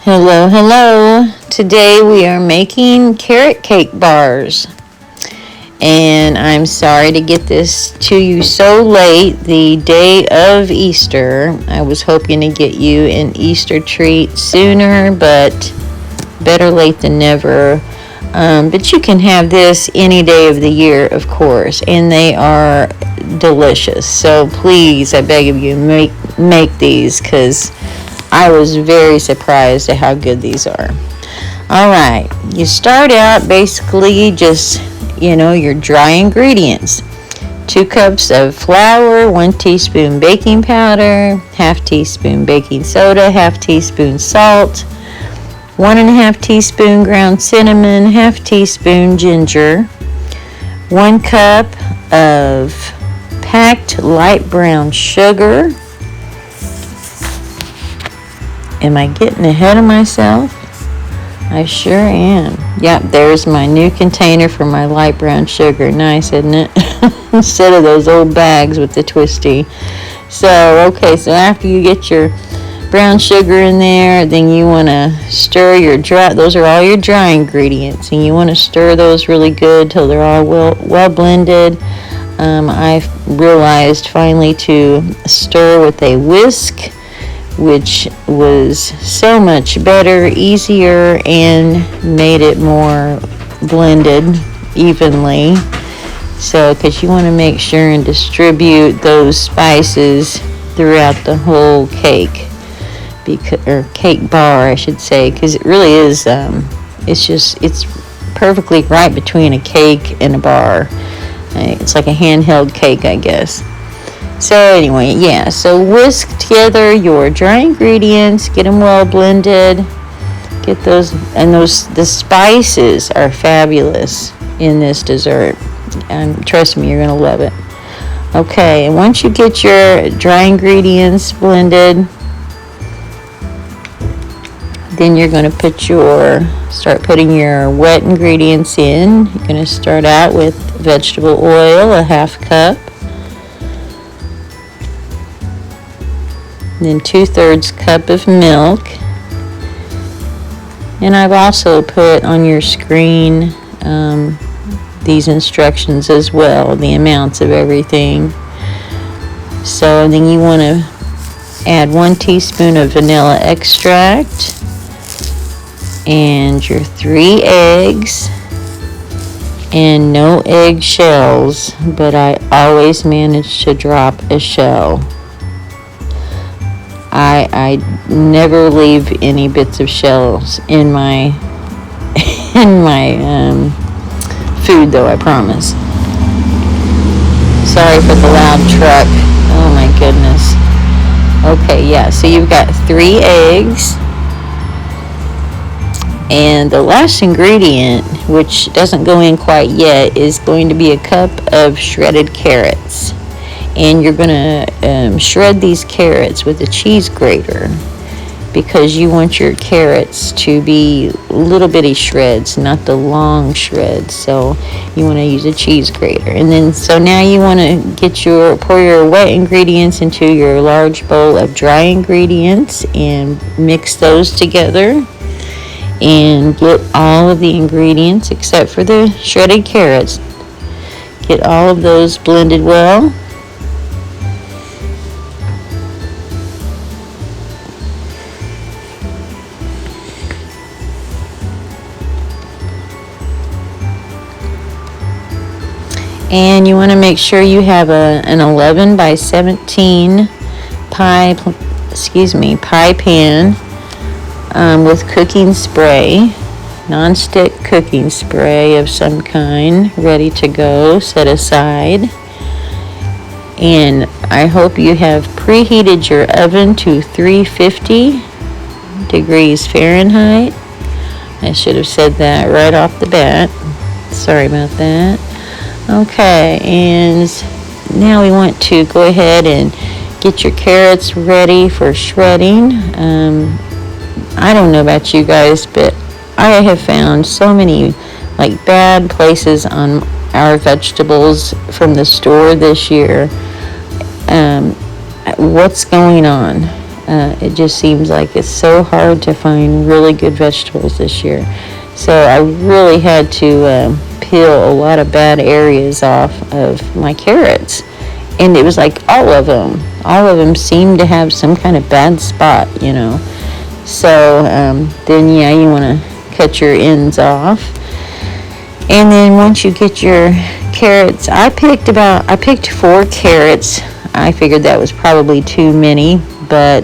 Hello, hello. Today we are making carrot cake bars. And I'm sorry to get this to you so late, the day of Easter. I was hoping to get you an Easter treat sooner, but better late than never. But you can have this any day of the year, of course, and they are delicious. So please, I beg of you, make these, because I was very surprised at how good these are. All right, you start out basically just, your dry ingredients. 2 cups of flour, 1 teaspoon baking powder, half teaspoon baking soda, half teaspoon salt, 1.5 teaspoon ground cinnamon, half teaspoon ginger, 1 cup of packed light brown sugar. Am I getting ahead of myself? I sure am. Yep, there's my new container for my light brown sugar. Nice, isn't it? Instead of those old bags with the twisty. So after you get your brown sugar in there, then you want to stir your dry, those are all your dry ingredients, and you want to stir those really good till they're all well blended. I've realized finally to stir with a whisk, which was so much better, easier, and made it more blended evenly. So, because you want to make sure and distribute those spices throughout the whole cake, or cake bar, I should say, because it really is, it's perfectly right between a cake and a bar. It's like a handheld cake, I guess. So anyway, so whisk together your dry ingredients, get them well blended, get those, and the spices are fabulous in this dessert, and trust me, you're going to love it. Okay, and once you get your dry ingredients blended, then you're going to start putting your wet ingredients in. You're going to start out with vegetable oil, a half cup. Then 2/3 cup of milk. And I've also put on your screen these instructions as well, the amounts of everything. So then you want to add 1 teaspoon of vanilla extract and your 3 eggs, and no egg shells, but I always manage to drop a shell. I never leave any bits of shells in my food, though, I promise. Sorry for the loud truck. Oh my goodness. Okay, so you've got 3 eggs. And the last ingredient, which doesn't go in quite yet, is going to be a cup of shredded carrots. And you're going to shred these carrots with a cheese grater, because you want your carrots to be little bitty shreds, not the long shreds. So you want to use a cheese grater. And then, so now you want to pour your wet ingredients into your large bowl of dry ingredients and mix those together. And get all of the ingredients except for the shredded carrots. Get all of those blended well. And you want to make sure you have an 11 by 17 pie pan with cooking spray, non-stick cooking spray of some kind, ready to go, set aside. And I hope you have preheated your oven to 350 degrees Fahrenheit. I should have said that right off the bat. Sorry about that. Okay, and now we want to go ahead and get your carrots ready for shredding. I don't know about you guys, but I have found so many bad places on our vegetables from the store this year. What's going on? It just seems like it's so hard to find really good vegetables this year. So I really had to peel a lot of bad areas off of my carrots. And it was like all of them seemed to have some kind of bad spot, So then, you want to cut your ends off. And then once you get your carrots, I picked 4 carrots. I figured that was probably too many, but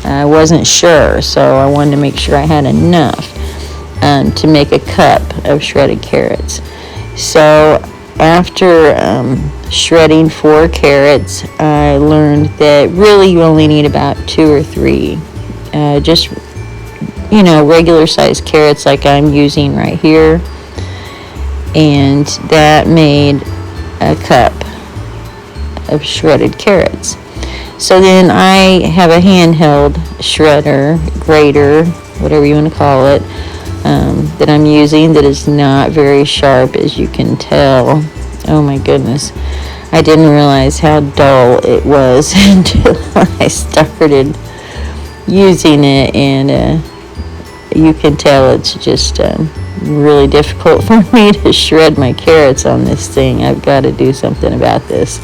I wasn't sure, so I wanted to make sure I had enough to make a cup of shredded carrots. So after shredding 4 carrots, I learned that really you only need about 2 or 3. Just, regular sized carrots like I'm using right here. And that made a cup of shredded carrots. So then I have a handheld shredder, grater, whatever you want to call it, that I'm using that is not very sharp, as you can tell. Oh my goodness. I didn't realize how dull it was until I started using it, and you can tell it's just really difficult for me to shred my carrots on this thing. I've got to do something about this.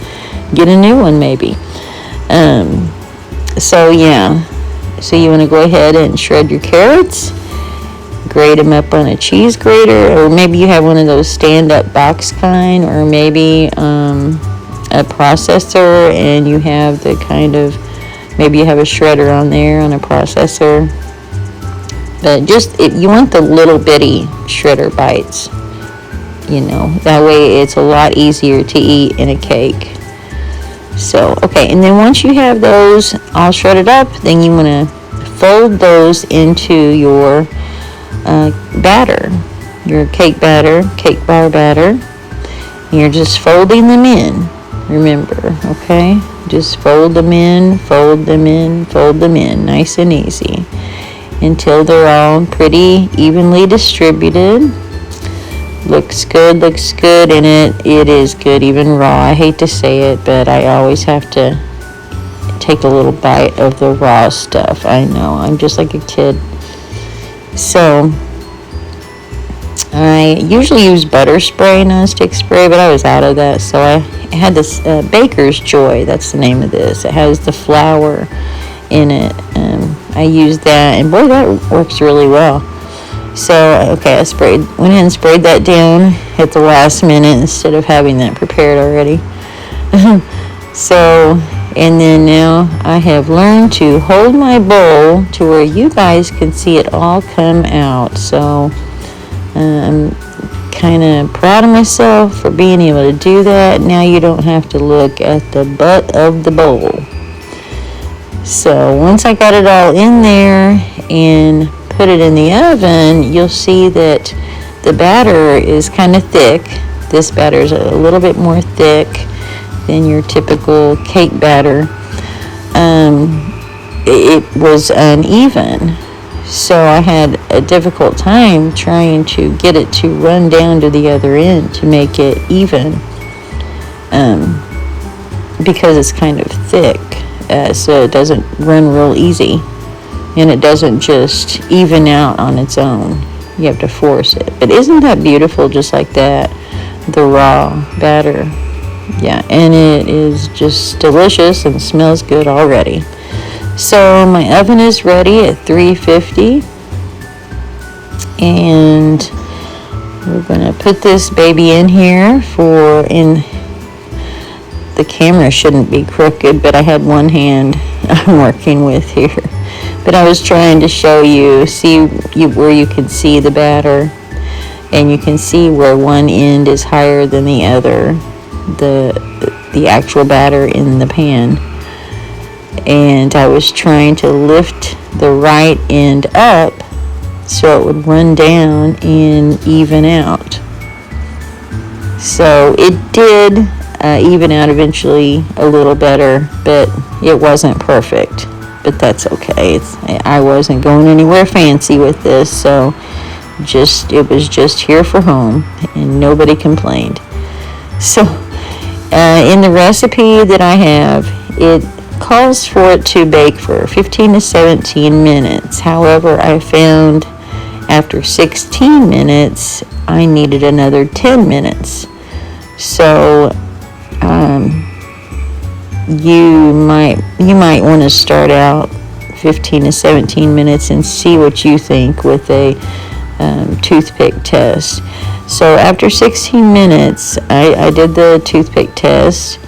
Get a new one maybe. So you want to go ahead and shred your carrots, grate them up on a cheese grater, or maybe you have one of those stand-up box kind, or maybe a processor, and you have the kind of, maybe you have a shredder on there on a processor. But just, you want the little bitty shredder bites, that way it's a lot easier to eat in a cake. So, okay, and then once you have those all shredded up, then you want to fold those into your batter, your cake bar batter. And you're just folding them in, remember, okay? Just fold them in, nice and easy, until they're all pretty evenly distributed. Looks good, and it is good, even raw. I hate to say it, but I always have to take a little bite of the raw stuff. I know, I'm just like a kid. So, I usually use butter spray, non-stick spray, but I was out of that, so I had this Baker's Joy, that's the name of this. It has the flour in it. I used that, and boy, that works really well. So, okay, I went ahead and sprayed that down at the last minute instead of having that prepared already. So, and then now I have learned to hold my bowl to where you guys can see it all come out. So, I'm kind of proud of myself for being able to do that. Now you don't have to look at the butt of the bowl. So, once I got it all in there and put it in the oven, you'll see that the batter is kind of thick. This batter is a little bit more thick than your typical cake batter. It was uneven, so I had a difficult time trying to get it to run down to the other end to make it even, because it's kind of thick, so it doesn't run real easy. And it doesn't just even out on its own. You have to force it. But isn't that beautiful, just like that? The raw batter. Yeah, and it is just delicious and smells good already. So my oven is ready at 350. And we're going to put this baby in here the camera shouldn't be crooked, but I had one hand I'm working with here. But I was trying to show you, where you can see the batter, and you can see where one end is higher than the other, the actual batter in the pan. And I was trying to lift the right end up so it would run down and even out. So it did even out eventually a little better, but it wasn't perfect. But that's okay. I wasn't going anywhere fancy with this, so it was just here for home, and nobody complained. So in the recipe that I have, it calls for it to bake for 15 to 17 minutes. However, I found after 16 minutes, I needed another 10 minutes. So, you might want to start out 15 to 17 minutes and see what you think with a toothpick test. So after 16 minutes, I did the toothpick test,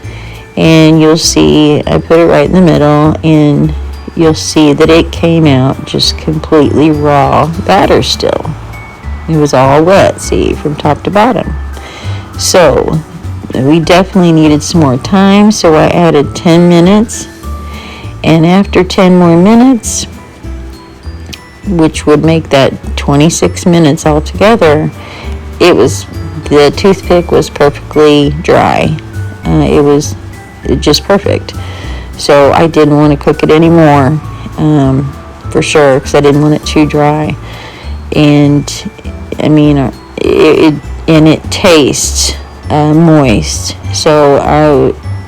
and you'll see I put it right in the middle, and you'll see that it came out just completely raw batter still. It was all wet, see, from top to bottom. So we definitely needed some more time, so I added 10 minutes, and after 10 more minutes, which would make that 26 minutes altogether, the toothpick was perfectly dry. It was just perfect. So I didn't want to cook it anymore, for sure, because I didn't want it too dry. And I mean, it tastes moist. So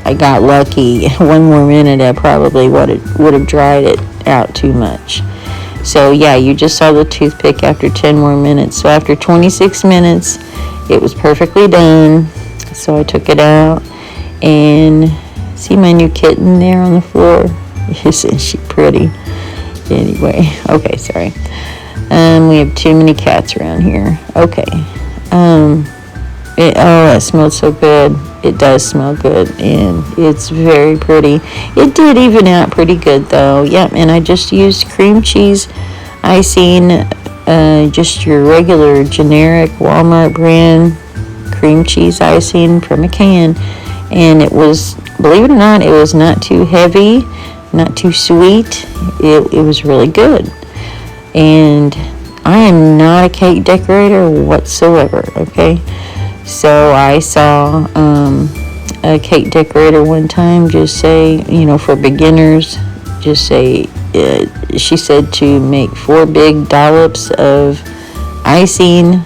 I got lucky. One more minute, I probably would have dried it out too much. So yeah, you just saw the toothpick after 10 more minutes. So after 26 minutes, it was perfectly done. So I took it out, and see my new kitten there on the floor? Isn't she pretty? Anyway, okay, sorry. We have too many cats around here. Okay. It smelled so good. It does smell good, and it's very pretty. It did even out pretty good, though. Yep, and I just used cream cheese icing, just your regular generic Walmart brand cream cheese icing from a can, and it was, believe it or not, it was not too heavy, not too sweet. It was really good. And I am not a cake decorator whatsoever, okay? So I saw a cake decorator one time just say, for beginners, just say, she said to make 4 big dollops of icing,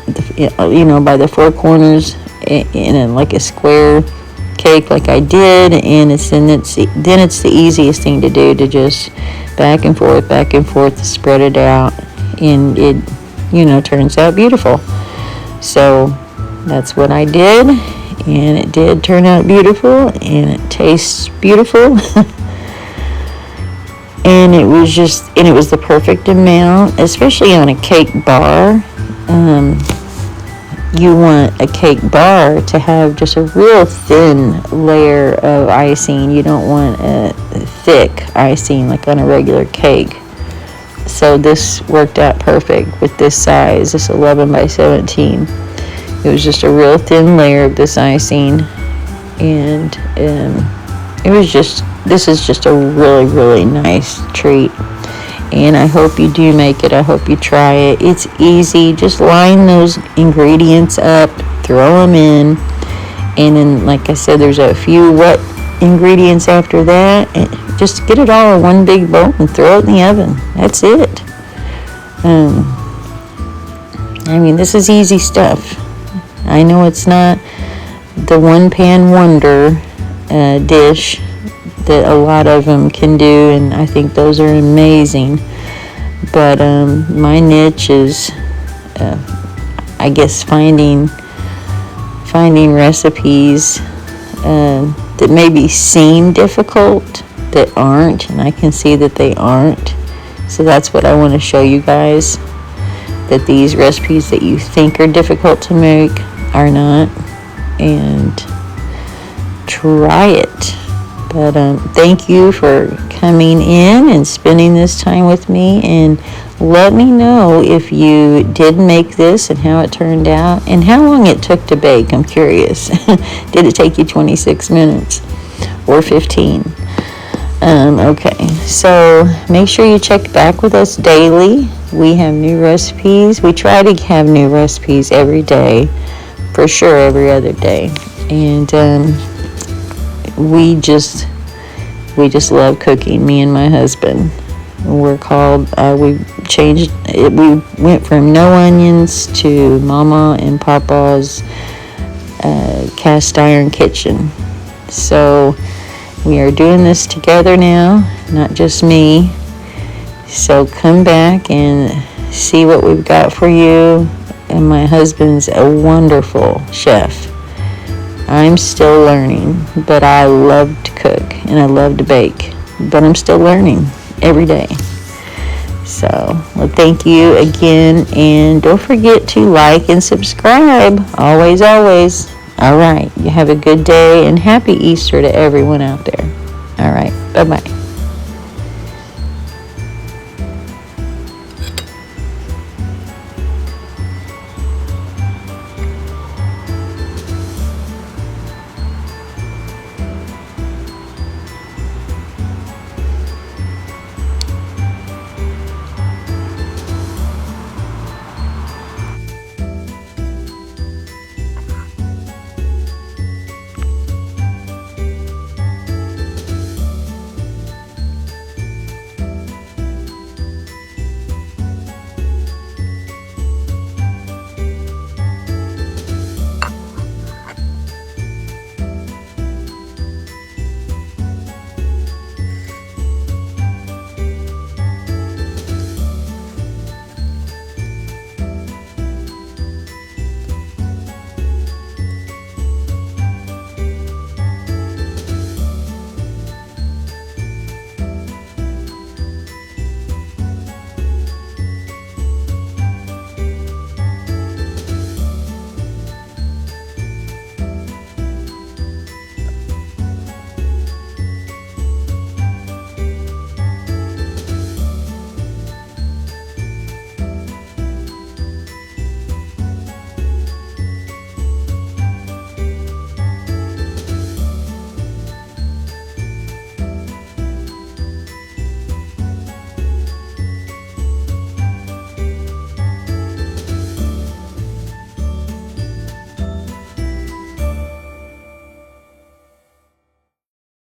by the 4 corners in like a square cake like I did, and then it's the easiest thing to do, to just back and forth, spread it out, and it turns out beautiful. So that's what I did, and it did turn out beautiful, and it tastes beautiful. And it was the perfect amount, especially on a cake bar. You want a cake bar to have just a real thin layer of icing. You don't want a thick icing like on a regular cake. So this worked out perfect with this size, this 11 by 17. It was just a real thin layer of this icing, and this is just a really, really nice treat. And I hope you do make it. I hope you try it. It's easy. Just line those ingredients up, throw them in, and then, like I said, there's a few wet ingredients after that. And just get it all in one big bowl and throw it in the oven. That's it. This is easy stuff. I know it's not the one-pan wonder dish that a lot of them can do, and I think those are amazing. But my niche is, I guess, finding recipes that maybe seem difficult that aren't, and I can see that they aren't. So that's what I want to show you guys, that these recipes that you think are difficult to make are not, and try it. But thank you for coming in and spending this time with me, and let me know if you did make this and how it turned out and how long it took to bake. I'm curious. Did it take you 26 minutes or 15? Okay, so make sure you check back with us daily. We have new recipes. We try to have new recipes every day, for sure every other day. And we just love cooking, me and my husband. We changed it. We went from no onions to Mama and Papa's cast iron kitchen. So We are doing this together now, not just me. So come back and see what we've got for you. And my husband's a wonderful chef. I'm still learning, but I love to cook and I love to bake. But I'm still learning every day. So, well, thank you again. And don't forget to like and subscribe. Always, always. All right. You have a good day and happy Easter to everyone out there. All right. Bye-bye.